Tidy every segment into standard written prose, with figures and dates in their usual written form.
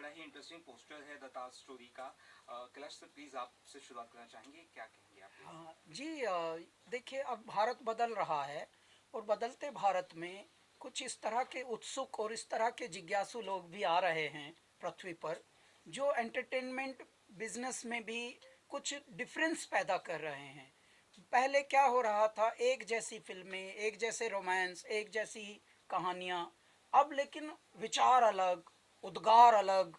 बड़ा ही interesting poster है the Taj story का। कैलाश सर प्लीज आपसे शुरुआत करना चाहेंगे, क्या कहेंगे आप? हाँ जी, देखिए अब भारत बदल रहा है और बदलते भारत में कुछ इस तरह के उत्सुक और इस तरह के जिज्ञासु लोग भी आ रहे हैं पृथ्वी पर, जो एंटरटेनमेंट बिजनेस में भी कुछ डिफरेंस पैदा कर रहे हैं। पहले क्या हो रहा था, एक जैसी फिल्में, एक जैसे रोमांस, एक जैसी कहानियाँ। अब लेकिन विचार अलग, उद्गार अलग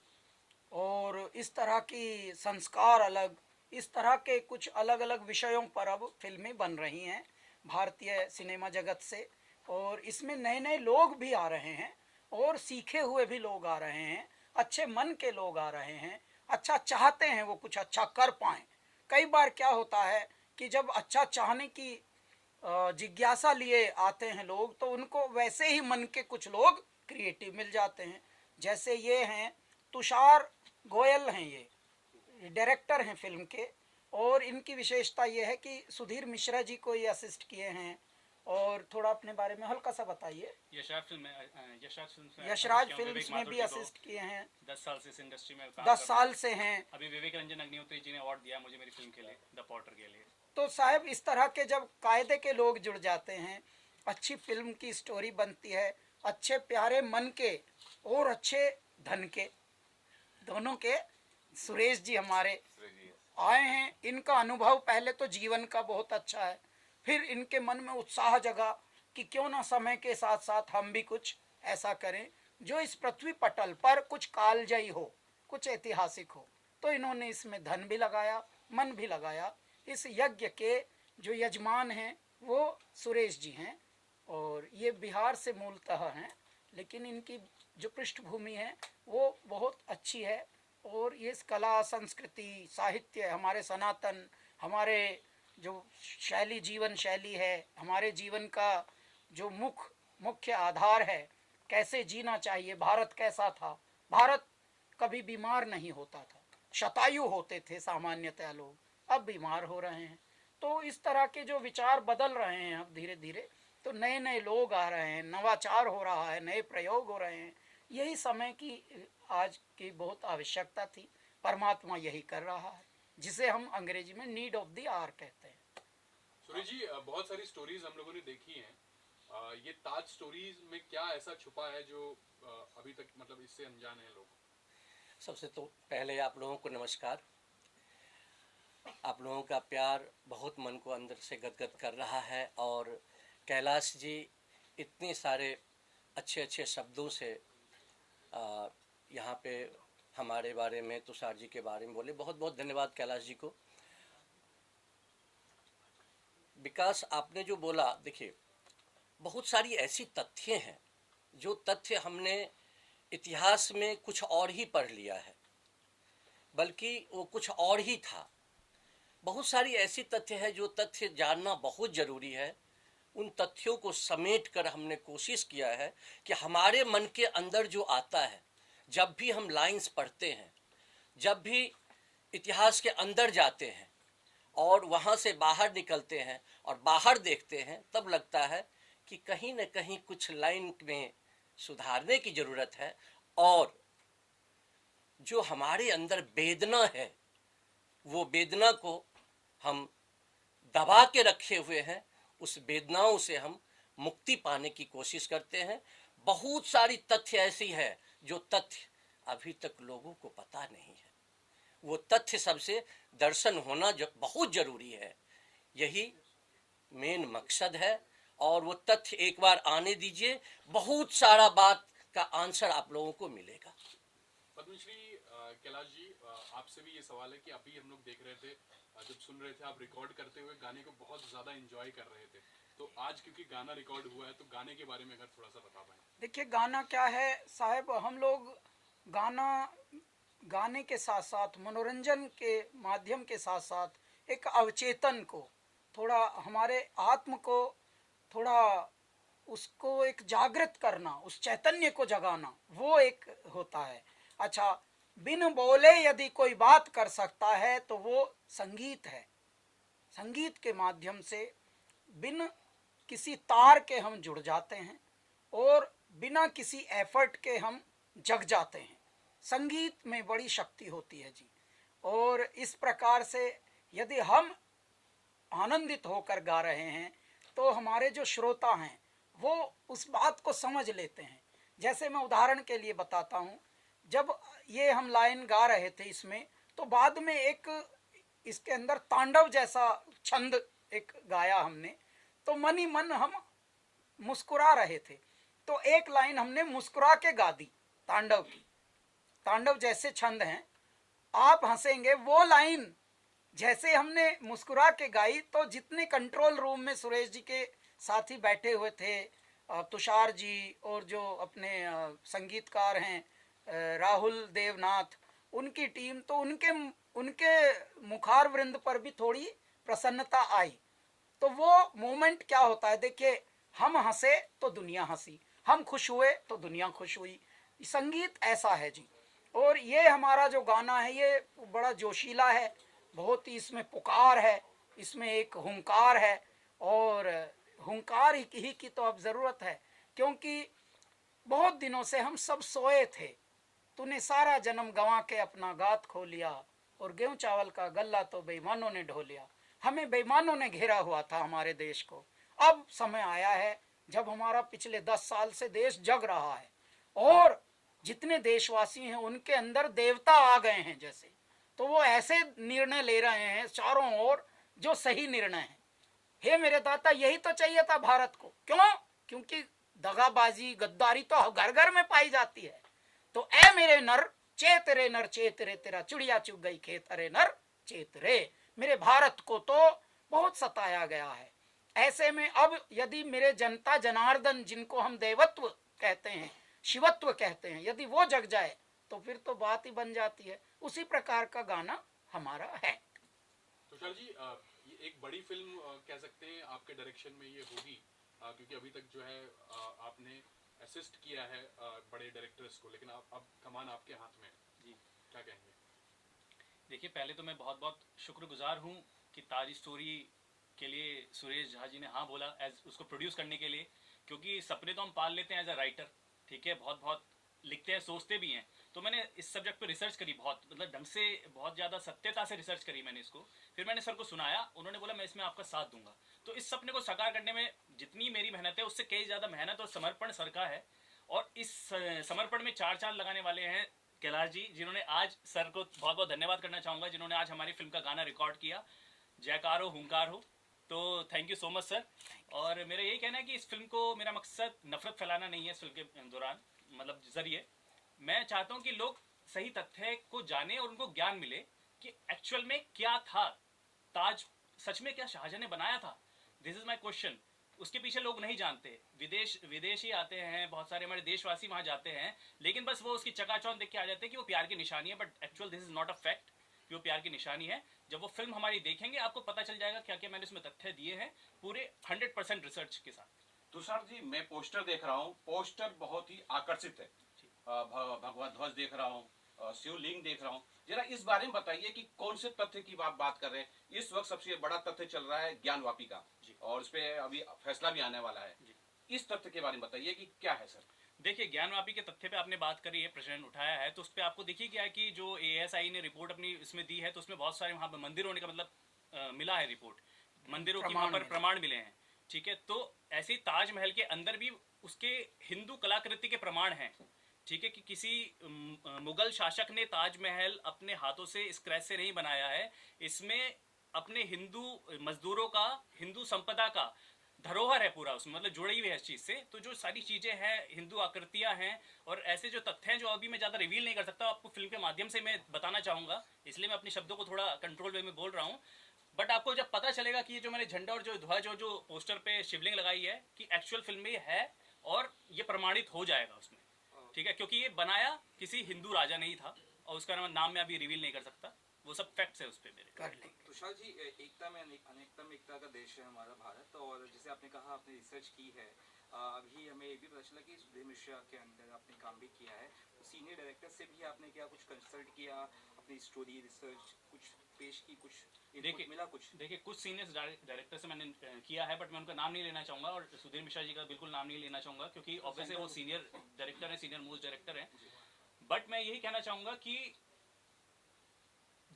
और इस तरह की संस्कार अलग, इस तरह के कुछ अलग अलग विषयों पर अब फिल्में बन रही हैं भारतीय सिनेमा जगत से। और इसमें नए नए लोग भी आ रहे हैं और सीखे हुए भी लोग आ रहे हैं, अच्छे मन के लोग आ रहे हैं, अच्छा चाहते हैं वो कुछ अच्छा कर पाएँ। कई बार क्या होता है कि जब अच्छा चाहने की जिज्ञासा लिए आते हैं लोग, तो उनको वैसे ही मन के कुछ लोग क्रिएटिव मिल जाते हैं। जैसे ये हैं तुषार गोयल हैं, ये डायरेक्टर हैं फिल्म के। और इनकी विशेषता ये है कि सुधीर मिश्रा जी को ये असिस्ट किए हैं। और थोड़ा अपने बारे में हल्का सा बताइए। यशराज फिल्म्स में भी असिस्ट किए हैं। 10 साल से इस इंडस्ट्री में काम 10 साल से हैं। अभी विवेक रंजन अग्निहोत्री जी ने अवार्ड दिया मुझे मेरी फिल्म के लिए, द पॉटर के लिए। तो साहब इस तरह के जब कायदे के लोग जुड़ जाते हैं, अच्छी फिल्म की स्टोरी बनती है, अच्छे प्यारे मन के और अच्छे धन के, दोनों के। सुरेश जी हमारे आए हैं, इनका अनुभव पहले तो जीवन का बहुत अच्छा है, फिर इनके मन में उत्साह जगा कि क्यों ना समय के साथ साथ हम भी कुछ ऐसा करें जो इस पृथ्वी पटल पर कुछ कालजयी हो, कुछ ऐतिहासिक हो। तो इन्होंने इसमें धन भी लगाया, मन भी लगाया। इस यज्ञ के जो यजमान हैं वो सुरेश जी हैं और ये बिहार से मूलतः हैं, लेकिन इनकी जो पृष्ठभूमि है वो बहुत अच्छी है। और ये कला, संस्कृति, साहित्य, हमारे सनातन, हमारे जो शैली, जीवन शैली है, हमारे जीवन का जो मुख्य आधार है, कैसे जीना चाहिए, भारत कैसा था। भारत कभी बीमार नहीं होता था, शतायु होते थे सामान्यतः लोग, अब बीमार हो रहे हैं। तो इस तरह के जो विचार बदल रहे हैं अब धीरे धीरे, तो नए नए लोग आ रहे हैं, नवाचार हो रहा है, नए प्रयोग हो रहे हैं। यही समय की आज की बहुत आवश्यकता थी, परमात्मा यही कर रहा है, जिसे हम अंग्रेजी में नीड ऑफ द आवर कहते हैं। सुरेश जी, बहुत सारी स्टोरीज हम लोगों ने देखी हैं। ये ताज स्टोरीज में क्या ऐसा छुपा है जो अभी तक मतलब इससे अनजान है लोग? सबसे तो पहले आप लोगों को नमस्कार। आप लोगों का प्यार बहुत मन को अंदर से गदगद कर रहा है। और कैलाश जी इतने सारे अच्छे अच्छे शब्दों से यहाँ पे हमारे बारे में, तुषार जी के बारे में बोले, बहुत बहुत धन्यवाद कैलाश जी को। विकास, आपने जो बोला, देखिए बहुत सारी ऐसी तथ्य हैं जो तथ्य हमने इतिहास में कुछ और ही पढ़ लिया है, बल्कि वो कुछ और ही था। बहुत सारी ऐसी तथ्य है जो तथ्य जानना बहुत ज़रूरी है। उन तथ्यों को समेट कर हमने कोशिश किया है कि हमारे मन के अंदर जो आता है, जब भी हम लाइंस पढ़ते हैं, जब भी इतिहास के अंदर जाते हैं और वहाँ से बाहर निकलते हैं और बाहर देखते हैं, तब लगता है कि कहीं न कहीं कुछ लाइन में सुधारने की ज़रूरत है। और जो हमारे अंदर वेदना है, वो वेदना को हम दबा के रखे हुए हैं, उस वेदनाओं से हम मुक्ति पाने की कोशिश करते हैं। बहुत सारी तथ्य ऐसी है जो तथ्य अभी तक लोगों को पता नहीं है। वो तथ्य सबसे दर्शन होना बहुत ज़रूरी है। यही मेन मकसद है। और वो तथ्य एक बार आने दीजिए, बहुत सारा बात का आंसर आप लोगों को मिलेगा। पद्मश्री कैलाश जी, आपसे भी ये सवाल है कि अभी हम लोग देख रहे थे, जब सुन रहे थे, आप रिकॉर्ड करते हुए गाने को बहुत ज्यादा एंजॉय कर रहे थे। तो आज क्योंकि गाना रिकॉर्ड हुआ है, तो गाने के बारे में अगर थोड़ा सा बता पाए। देखिए गाना क्या है साहब, हम लोग गाने के साथ साथ, मनोरंजन के माध्यम के साथ साथ एक अवचेतन को, थोड़ा हमारे आत्म को, थोड़ा उसको एक जागृत करना, उस चैतन्य को जगाना, वो एक होता है। अच्छा, बिन बोले यदि कोई बात कर सकता है तो वो संगीत है। संगीत के माध्यम से बिन किसी तार के हम जुड़ जाते हैं और बिना किसी एफर्ट के हम जग जाते हैं। संगीत में बड़ी शक्ति होती है जी। और इस प्रकार से यदि हम आनंदित होकर गा रहे हैं तो हमारे जो श्रोता हैं वो उस बात को समझ लेते हैं। जैसे मैं उदाहरण के लिए बताता हूँ, जब ये हम लाइन गा रहे थे इसमें, तो बाद में एक इसके अंदर तांडव जैसा छंद एक गाया हमने, तो मन ही मन हम मुस्कुरा रहे थे। तो एक लाइन हमने मुस्कुरा के गा दी तांडव की। तांडव जैसे छंद हैं, आप हंसेंगे, वो लाइन जैसे हमने मुस्कुरा के गाई तो जितने कंट्रोल रूम में सुरेश जी के साथी बैठे हुए थे, तुषार जी और जो अपने संगीतकार हैं राहुल देवनाथ, उनकी टीम, तो उनके मुखार वृंद पर भी थोड़ी प्रसन्नता आई। तो वो मोमेंट क्या होता है, देखिए, हम हंसे तो दुनिया हंसी, हम खुश हुए तो दुनिया खुश हुई। संगीत ऐसा है जी। और ये हमारा जो गाना है ये बड़ा जोशीला है, बहुत ही इसमें पुकार है, इसमें एक हुंकार है। और हुंकार ही की तो अब ज़रूरत है, क्योंकि बहुत दिनों से हम सब सोए थे। तूने सारा जन्म गंवा के अपना गात खो लिया, और गेहूं चावल का गल्ला तो बेईमानों ने ढो लिया। हमें बेईमानों ने घेरा हुआ था हमारे देश को। अब समय आया है जब हमारा पिछले 10 साल से देश जग रहा है, और जितने देशवासी हैं उनके अंदर देवता आ गए हैं जैसे, तो वो ऐसे निर्णय ले रहे हैं चारों ओर जो सही निर्णय है। हे मेरे दाता, यही तो चाहिए था भारत को। क्यों? क्योंकि दगाबाजी, गद्दारी तो घर घर में पाई जाती है। तो ए मेरे नर चेत रे, नर चेत रे, तेरा चिड़िया चुग गई खेत, अरे नर चेत रे। मेरे भारत को तो बहुत सताया गया है। ऐसे में अब यदि मेरे जनता जनार्दन, जिनको हम देवत्व कहते हैं, शिवत्व कहते हैं, यदि वो जग जाए तो फिर तो बात ही बन जाती है। उसी प्रकार का गाना हमारा है। तुषार जी, ये एक बड़ी फिल्म कह सकते हैं आपके डायरेक्शन में ये होगी, क्योंकि अभी तक जो है आपने असिस्ट किया है बड़े डायरेक्टर्स को, लेकिन अब कमान आपके हाथ में जी, क्या कहेंगे? देखिए, पहले तो मैं बहुत बहुत शुक्रगुजार हूँ कि ताज स्टोरी के लिए सुरेश झा जी ने हाँ बोला एज उसको प्रोड्यूस करने के लिए, क्योंकि सपने तो हम पाल लेते हैं एज अ राइटर, ठीक है, बहुत बहुत लिखते हैं, सोचते भी हैं। तो मैंने इस सब्जेक्ट पे रिसर्च करी, बहुत मतलब ढंग से, बहुत ज़्यादा सत्यता से रिसर्च करी मैंने इसको। फिर मैंने सर को सुनाया, उन्होंने बोला मैं इसमें आपका साथ दूंगा। तो इस सपने को साकार करने में जितनी मेरी मेहनत है उससे कई ज़्यादा मेहनत और समर्पण सर का है। और इस समर्पण में 4 चांद लगाने वाले हैं कैलाश जी, जिन्होंने आज, सर को बहुत बहुत धन्यवाद करना चाहूँगा, जिन्होंने आज हमारी फिल्म का गाना रिकॉर्ड किया। जयकार हो, हुंकार हो। तो thank you so much sir. और मेरा यही कहना है कि इस फिल्म को, मेरा मकसद नफरत फैलाना नहीं है इस फिल्म के दौरान, मतलब जरिए मैं चाहता हूँ कि लोग सही तथ्य को जाने और उनको ज्ञान मिले कि एक्चुअल में क्या था ताज, सच में क्या शाहजहां ने बनाया था। This is my question. उसके पीछे लोग नहीं जानते, विदेशी आते हैं, बहुत सारे हमारे देशवासी वहां जाते हैं, लेकिन बस वो उसकी चकाचौंध देख के आ जाते हैं कि वो प्यार की निशानी है, but actual this is not a fact कि वो प्यार की निशानी है। जब वो फिल्म हमारी देखेंगे आपको पता चल जाएगा क्या क्या मैंने उसमें तथ्य दिए हैं, पूरे 100% रिसर्च के साथ। तुषार जी, मैं पोस्टर देख रहा हूँ, पोस्टर बहुत ही आकर्षित है। भगवत ध्वज देख रहा हूँ, शिवलिंग देख रहा हूँ। जरा इस बारे में बताइए कि कौन से तथ्य की आप बात कर रहे हैं। इस वक्त सबसे बड़ा तथ्य चल रहा है ज्ञानवापी का, और उस पे अभी फैसला भी आने वाला है। इस तथ्य के बारे में बताइए कि क्या है सर। देखिए, ज्ञानवापी के तथ्य पे आपने बात करी है, प्रश्न उठाया है, तो उस पर आपको देखिए क्या है कि जो ASI ने रिपोर्ट अपनी इसमें दी है, तो उसमें बहुत सारे वहाँ पर मंदिर होने का मतलब मिला है, रिपोर्ट मंदिरों की वहाँ पर प्रमाण मिले हैं, ठीक है। तो ऐसे ही ताजमहल के अंदर भी उसके हिंदू कलाकृति के प्रमाण हैं, ठीक है, कि किसी मुगल शासक ने ताजमहल अपने हाथों से स्क्रैच से नहीं बनाया है। इसमें अपने हिंदू मजदूरों का, हिंदू संपदा का धरोहर है पूरा उसमें, मतलब जुड़ी हुई है इस चीज से। तो जो सारी चीजें हैं, हिंदू आकृतियां हैं, और ऐसे जो तथ्य हैं जो अभी मैं ज्यादा रिवील नहीं कर सकता, आपको फिल्म के माध्यम से मैं बताना चाहूंगा, इसलिए मैं अपने शब्दों को थोड़ा कंट्रोल वे में बोल रहा हूँ। बट आपको जब पता चलेगा कि ये जो मैंने झंडा और जो ध्वज और जो पोस्टर पे शिवलिंग लगाई है कि एक्चुअल फिल्म में ये है, और ये प्रमाणित हो जाएगा उसमें, ठीक है, क्योंकि ये बनाया किसी हिंदू राजा नहीं था, और उसका नाम मैं अभी रिवील नहीं कर सकता, वो सब फैक्ट्स है उस पे मेरे। कर लेंगे। तुषार जी, एकता में अनेकता में एकता का देश है हमारा भारत, और जैसे आपने कहा आपने रिसर्च की है, अभी हमें ये भी पता चला कि सुधीर मिश्रा के अंदर आपने काम भी किया है, तो सीनियर डायरेक्टर से भी आपने क्या कुछ कंसल्ट किया, अपनी स्टोरी रिसर्च कुछ पेश की, कुछ इनपुट मिला कुछ? देखिए, कुछ सीनियर डायरेक्टर से मैंने किया है, बट मैं उनका नाम नहीं लेना चाहूंगा, और सुधीर मिश्रा जी का बिल्कुल नाम नहीं लेना चाहूंगा, क्योंकि ऑब्वियसली वो सीनियर डायरेक्टर है, सीनियर मोस्ट डायरेक्टर है। बट मैं यही कहना चाहूंगा कि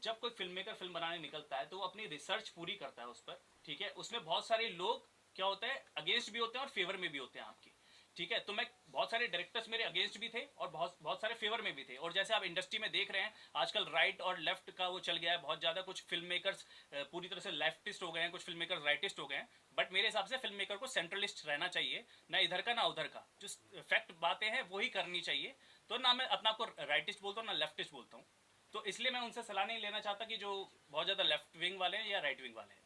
जब कोई फिल्म मेकर फिल्म बनाने निकलता है तो वो अपनी रिसर्च पूरी करता है उस पर, ठीक है। उसमें बहुत सारे लोग क्या होता है, अगेंस्ट भी होते हैं और फेवर में भी होते हैं आपकी, ठीक है। तो मैं बहुत सारे डायरेक्टर्स मेरे अगेंस्ट भी थे और बहुत सारे फेवर में भी थे। और जैसे आप इंडस्ट्री में देख रहे हैं आजकल राइट और लेफ्ट का वो चल गया है बहुत ज्यादा। कुछ फिल्म मेकर्स पूरी तरह से लेफ्टिस्ट हो गए हैं, कुछ फिल्म मेकर्स राइटिस्ट हो गए हैं। बट मेरे हिसाब से फिल्म मेकर को सेंट्रलिस्ट रहना चाहिए, ना इधर का ना उधर का। जो फैक्ट बातें हैं वही करनी चाहिए। तो ना मैं अपना आपको राइटिस्ट बोलता हूँ ना लेफ्टिस्ट बोलता हूँ। तो इसलिए मैं उनसे सलाह नहीं लेना चाहता कि जो बहुत ज्यादा लेफ्ट विंग वाले हैं या राइट विंग वाले हैं।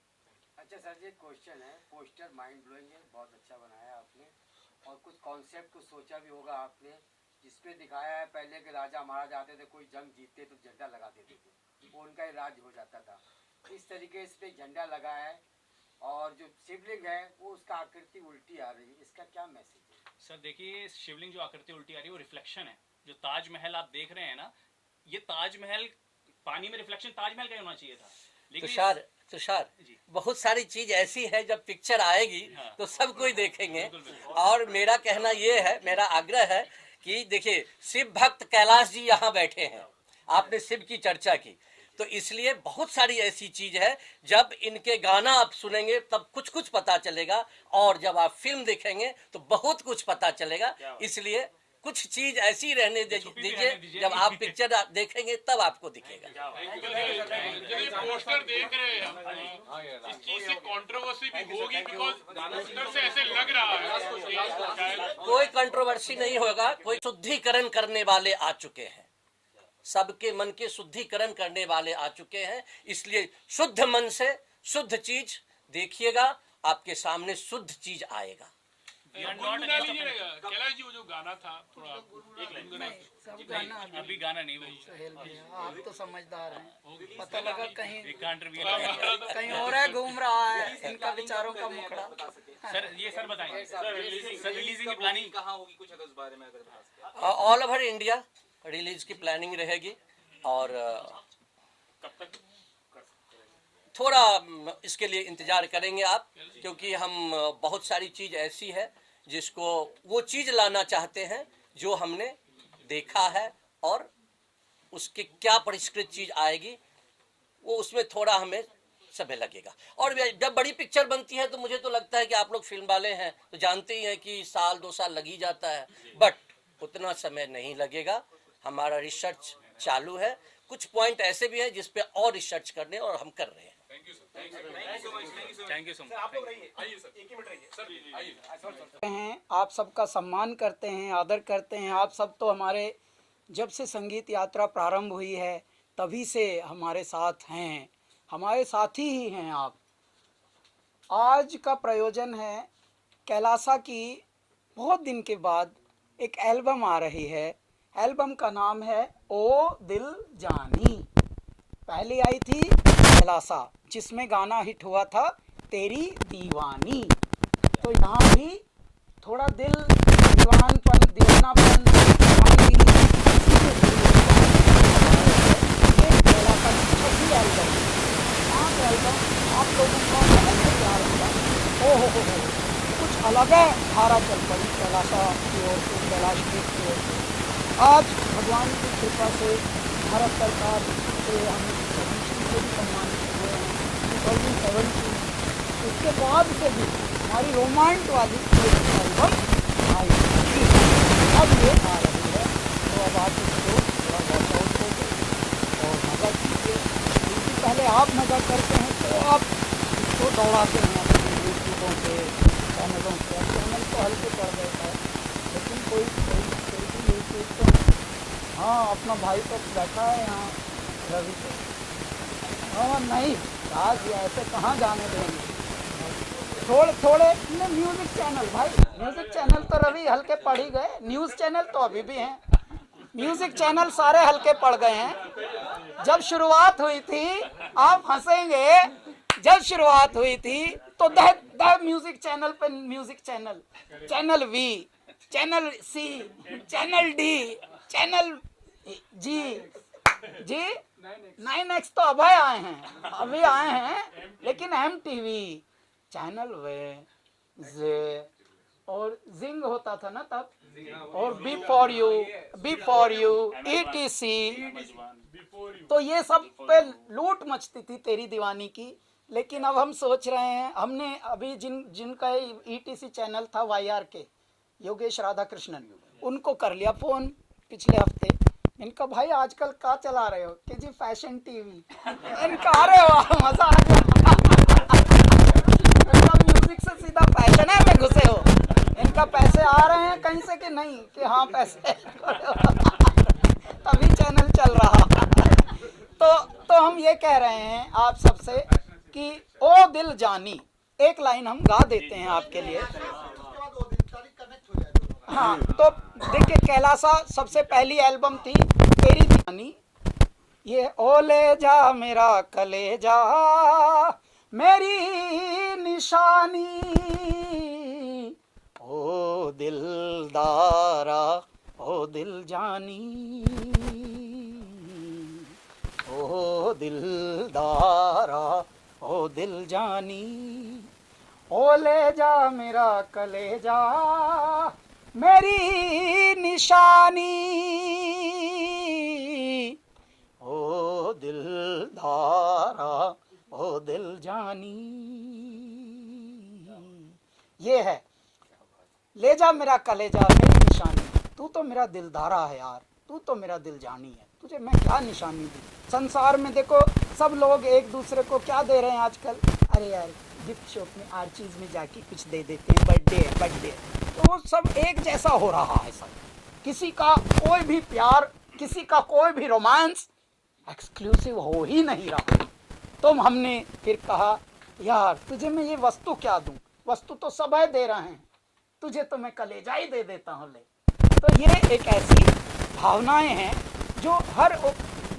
अच्छा सर जी, एक क्वेश्चन है। पोस्टर माइंड ब्लोइंग है, बहुत अच्छा बनाया आपने, और कुछ कॉन्सेप्ट कुछ सोचा भी होगा आपने, जिसपे दिखाया है पहले के राजा महाराजा आते थे, कोई जंग जीतते तो झंडा लगा देते थे, वो उनका ही राज हो जाता था। इस तरीके से पे झंडा लगा है, और जो शिवलिंग है वो उसका आकृति उल्टी आ रही है, इसका क्या मैसेज है? सर देखिए, शिवलिंग जो आकृति उल्टी आ रही है वो रिफ्लेक्शन है। जो ताजमहल आप देख रहे हैं ना, ये ताजमहल पानी में रिफ्लेक्शन ताजमहल का ही होना चाहिए था। लेकिन तुषार जी। बहुत सारी चीज ऐसी है जब पिक्चर आएगी हाँ। तो सब कोई देखेंगे। बिल्कुल, बिल्कुल। और मेरा कहना ये है, मेरा आग्रह है कि देखिए शिव भक्त कैलाश जी यहाँ बैठे हैं, आपने शिव की चर्चा की, तो इसलिए बहुत सारी ऐसी चीज है जब इनके गाना आप सुनेंगे तब कुछ कुछ पता चलेगा, और जब आप फिल्म देखेंगे तो बहुत कुछ पता चलेगा। इसलिए कुछ चीज ऐसी रहने दीजिए, जब आप पिक्चर देखेंगे तब आपको दिखेगा। पोस्टर देख रहे हैं हम, इस चीज से कंट्रोवर्सी भी होगी, बिकॉज पोस्टर से ऐसे लग रहा है। कोई कंट्रोवर्सी नहीं होगा। कोई शुद्धिकरण करने वाले आ चुके हैं, सबके मन के शुद्धिकरण करने वाले आ चुके हैं। इसलिए शुद्ध मन से शुद्ध चीज देखिएगा, आपके सामने शुद्ध चीज आएगा। गुनगुना लीजिएगा कैलाश जी, वो जो गाना था थोड़ा एक लाइन सब गाना अभी गाना नहीं भाई, सोहेल भैया, आप तो समझदार हैं, पता लगा कहीं we can't reveal। कहीं और है, घूम रहा है इनका विचारों का मुखड़ा। सर ये सर बताएंगे, सर रिलीजिंग की प्लानिंग कहाँ होगी, कुछ अगर इस बारे में अगर बता सकें। ऑल ओवर इंडिया रिलीज की प्लानिंग रहेगी, और कब तक थोड़ा इसके लिए इंतजार करेंगे आप, क्योंकि हम बहुत सारी चीज ऐसी है जिसको वो चीज लाना चाहते हैं जो हमने देखा है, और उसके क्या परिष्कृत चीज आएगी वो उसमें थोड़ा हमें समय लगेगा। और जब बड़ी पिक्चर बनती है तो मुझे तो लगता है कि आप लोग फिल्म वाले हैं तो जानते ही हैं कि साल 2 साल लग ही जाता है, बट उतना समय नहीं लगेगा। हमारा रिसर्च चालू है, कुछ पॉइंट ऐसे भी हैं जिस पे और रिसर्च करने और हम कर रहे हैं। Thank you so much. हैं, आप सबका सम्मान करते हैं, आदर करते हैं। आप सब तो हमारे जब से संगीत यात्रा प्रारंभ हुई है तभी से हमारे साथ हैं, हमारे साथी ही हैं आप। आज का प्रयोजन है कैलासा की बहुत दिन के बाद एक एल्बम आ रही है। एल्बम का नाम है ओ दिल जानी। पहली आई थी कैलासा, जिसमें गाना हिट हुआ था तेरी दीवानी। तो यहाँ भी थोड़ा दिल दीवानपन, दीवानापन, दीवानगी, ये कैलासा की छठी एल्बम। आप एल्बम आप लोगों का बहुत ही प्यार होगा। हो कुछ अलग है, धारा चल पड़ी कैलासा की ओर से, कैलाश गीत की ओर से। आज भगवान की कृपा से भारत सरकार से हम पद्मश्री से भी सम्मानित हुए हैं 2017। उसके बाद से भी हमारी रोमांट वाली एल्बम आई, अब ये आ रही है। तो अब आप इसको थोड़ा वॉच आउट करिए और मज़ा कीजिए, क्योंकि पहले आप मज़ा करते हैं तो आप इसको दौड़ाते हैं अपने यूट्यूबों पे, चैनलों पे। चैनल तो हल्के पड़ गए है, लेकिन कोई भी यूट्यूब तो हाँ, अपना भाई तो बैठा है यहाँ रवि पे। हाँ नहीं, आज ये ऐसे कहाँ जाने देंगे। थोड़े म्यूजिक चैनल, भाई म्यूजिक चैनल तो रवि हल्के पड़ ही गए, न्यूज़ चैनल तो अभी भी हैं, म्यूजिक चैनल सारे हल्के पड़ गए हैं। जब शुरुआत हुई थी, आप हंसेंगे, जब शुरुआत हुई थी तो द म्यूजिक चैनल पे music channel, channel V, channel C, channel D, channel G 9X तो अभी आए हैं, लेकिन MTV, चैनल वे, जे, और जिंग होता था ना तब, और बिफोर यू ETC, तो ये सब पे लूट मचती थी तेरी दीवानी की। लेकिन अब हम सोच रहे हैं, हमने अभी जिनका ETC चैनल था YR के योगेश राधाकृष्णन, उनको कर लिया फोन पिछले हफ्ते। इनका भाई आजकल क्या चला रहे हो कि जी फैशन टीवी, इनका अरे वाह मजा आ गया, इनका म्यूजिक से सीधा फैशन है में घुसे हो, इनका पैसे आ रहे हैं कहीं से कि नहीं कि हाँ पैसे तभी चैनल चल रहा। तो हम ये कह रहे हैं आप सबसे कि ओ दिल जानी, एक लाइन हम गा देते हैं आपके लिए। हाँ, तो देखिए कैलासा सबसे पहली एल्बम थी तेरी दीवानी, ये ओ ले जा मेरा कलेजा मेरी निशानी, ओ दिलदारा ओ दिल जानी, ओ दिलदारा ओ दिल जानी, ओ ले जा मेरा कलेजा मेरी निशानी, ओ दिलदारा ओ दिल जानी। ये है ले जा मेरा कलेजा मेरी निशानी, तू तो मेरा दिलदारा है यार, तू तो मेरा दिल जानी है, तुझे मैं क्या निशानी दूँ। संसार में देखो सब लोग एक दूसरे को क्या दे रहे हैं आजकल, अरे यार गिफ्ट शॉप में हर चीज में जाके कुछ दे देते हैं, बर्थडे, तो सब एक जैसा हो रहा है सब। किसी का कोई भी प्यार, किसी का कोई भी रोमांस एक्सक्लूसिव हो ही नहीं रहा। तो हमने फिर कहा यार तुझे मैं ये वस्तु क्या दूं, वस्तु तो सब है दे रहे हैं, तुझे तो मैं कलेजा ही दे देता हूँ ले। तो ये एक ऐसी भावनाएं हैं जो हर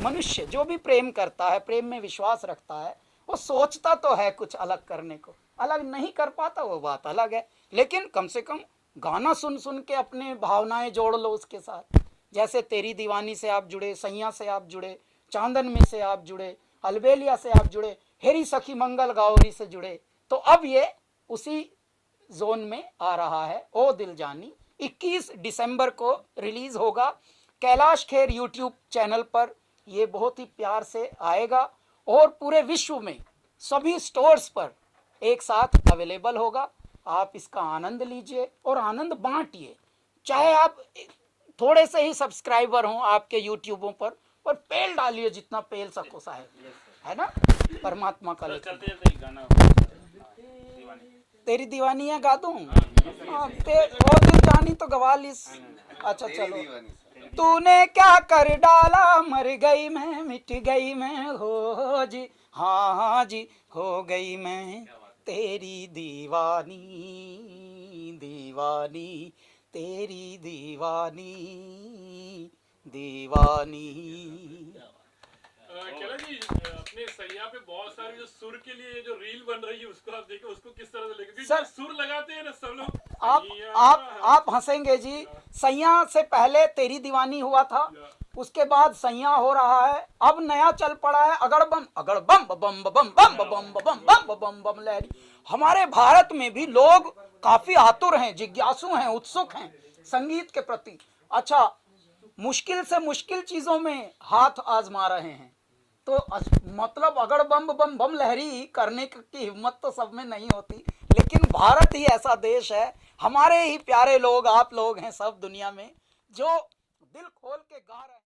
मनुष्य जो भी प्रेम करता है, प्रेम में विश्वास रखता है, वो सोचता तो है कुछ अलग करने को, अलग नहीं कर पाता वो बात अलग है, लेकिन कम से कम गाना सुन सुन के अपने भावनाएं जोड़ लो उसके साथ। जैसे तेरी दीवानी से आप जुड़े, सैया से आप जुड़े, चांदन में से आप जुड़े, अलबेलिया से आप जुड़े, हेरी सखी मंगल गौरी से जुड़े, तो अब ये उसी जोन में आ रहा है। ओ दिल जानी 21 दिसंबर को रिलीज होगा कैलाश खेर यूट्यूब चैनल पर, ये बहुत ही प्यार से आएगा और पूरे विश्व में सभी स्टोर्स पर एक साथ अवेलेबल होगा। आप इसका आनंद लीजिए और आनंद बांटिए, चाहे आप थोड़े से ही सब्सक्राइबर हों आपके यूट्यूबों पर पेल डालिए जितना पेल सको साहब, है ना। परमात्मा का तेरी दीवानी है गा दूं, ओ दिल जानी तो गवा ली। अच्छा चलो, तूने क्या कर डाला, मर गई मैं, मिट गई मैं, हो जी हाँ जी हो गई मैं तेरी दीवानी, दीवानी तेरी दीवानी, दीवानी। कैला जी अपने सैया पे बहुत सारे जो सुर के लिए जो रील बन रही है उसको आप देखो, उसको किस तरह से लेके सर सुर लगाते हैं ना सब लोग। आप हंसेंगे जी, सैया से पहले तेरी दीवानी हुआ था, उसके बाद सैया हो रहा है, अब नया चल पड़ा है अगड़ बम बम बम बम बम बम बम बम बम लहरी। हमारे भारत में भी लोग काफी आतुर हैं, जिज्ञासु हैं, उत्सुक हैं संगीत के प्रति। अच्छा, मुश्किल से मुश्किल चीजों में हाथ आजमा रहे हैं, तो मतलब अगड़ बम बम बम लहरी करने की हिम्मत तो सब में नहीं होती, लेकिन भारत ही ऐसा देश है, हमारे ही प्यारे लोग आप लोग हैं सब दुनिया में जो दिल खोल के गा रहे हैं।